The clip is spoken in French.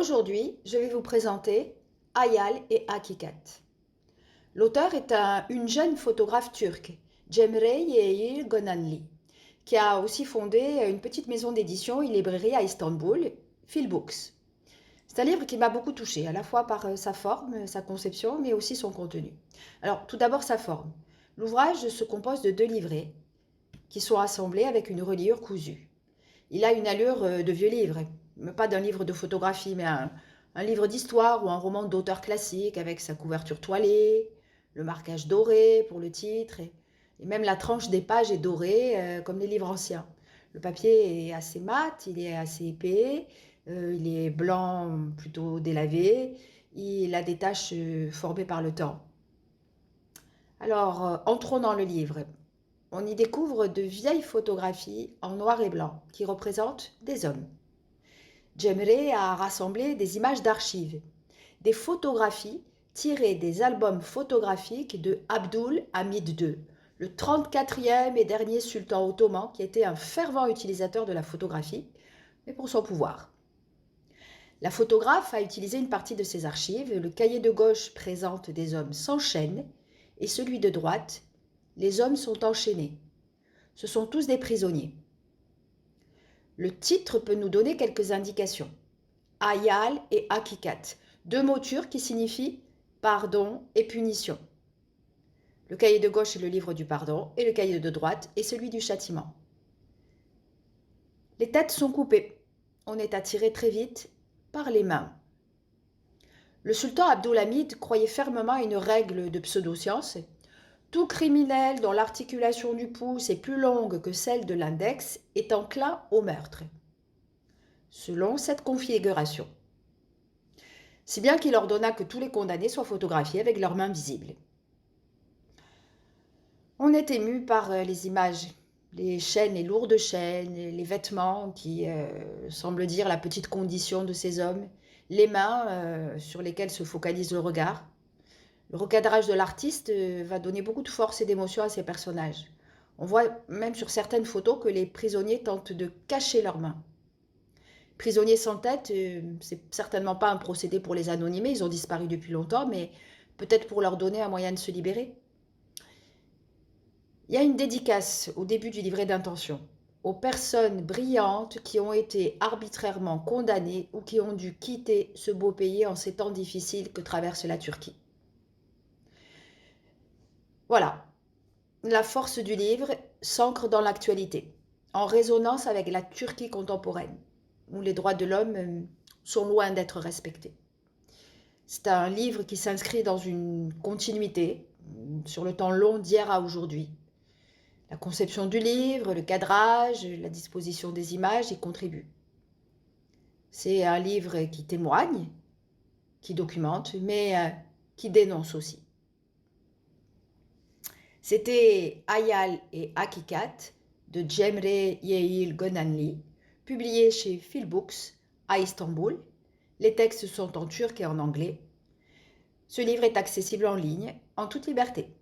Aujourd'hui, je vais vous présenter Hayal et Hakikat. L'auteur est une jeune photographe turque, Cemre Yeğil Gonanli, qui a aussi fondé une petite maison d'édition et librairie à Istanbul, Philbooks. C'est un livre qui m'a beaucoup touchée, à la fois par sa forme, sa conception, mais aussi son contenu. Alors, tout d'abord sa forme. L'ouvrage se compose de 2 livrets qui sont assemblés avec une reliure cousue. Il a une allure de vieux livre, mais pas d'un livre de photographie, mais un livre d'histoire ou un roman d'auteur classique avec sa couverture toilée, le marquage doré pour le titre, et même la tranche des pages est dorée comme les livres anciens. Le papier est assez mat, il est assez épais, il est blanc plutôt délavé, il a des taches formées par le temps. Alors, entrons dans le livre. On y découvre de vieilles photographies en noir et blanc qui représentent des hommes. Cemre a rassemblé des images d'archives, des photographies tirées des albums photographiques de Abdul Hamid II, le 34e et dernier sultan ottoman qui était un fervent utilisateur de la photographie, mais pour son pouvoir. La photographe a utilisé une partie de ses archives. Le cahier de gauche présente des hommes s'enchaînent et celui de droite, les hommes sont enchaînés. Ce sont tous des prisonniers. Le titre peut nous donner quelques indications. Hayal et Hakikat, 2 mots turcs qui signifient pardon et punition. Le cahier de gauche est le livre du pardon et le cahier de droite est celui du châtiment. Les têtes sont coupées. On est attiré très vite par les mains. Le sultan Abdulhamid croyait fermement à une règle de pseudo-science. Tout criminel dont l'articulation du pouce est plus longue que celle de l'index est enclin au meurtre, selon cette configuration. Si bien qu'il ordonna que tous les condamnés soient photographiés avec leurs mains visibles. On est ému par les images, les chaînes, les lourdes chaînes, les vêtements qui semblent dire la petite condition de ces hommes, les mains sur lesquelles se focalise le regard. Le recadrage de l'artiste va donner beaucoup de force et d'émotion à ces personnages. On voit même sur certaines photos que les prisonniers tentent de cacher leurs mains. Prisonniers sans tête, c'est certainement pas un procédé pour les anonymer, ils ont disparu depuis longtemps, mais peut-être pour leur donner un moyen de se libérer. Il y a une dédicace au début du livret d'intention aux personnes brillantes qui ont été arbitrairement condamnées ou qui ont dû quitter ce beau pays en ces temps difficiles que traverse la Turquie. Voilà, la force du livre s'ancre dans l'actualité, en résonance avec la Turquie contemporaine, où les droits de l'homme sont loin d'être respectés. C'est un livre qui s'inscrit dans une continuité, sur le temps long d'hier à aujourd'hui. La conception du livre, le cadrage, la disposition des images y contribuent. C'est un livre qui témoigne, qui documente, mais qui dénonce aussi. C'était Hayal et Hakikat de Cemre Yeğil Gonanli, publié chez Philbooks à Istanbul. Les textes sont en turc et en anglais. Ce livre est accessible en ligne, en toute liberté.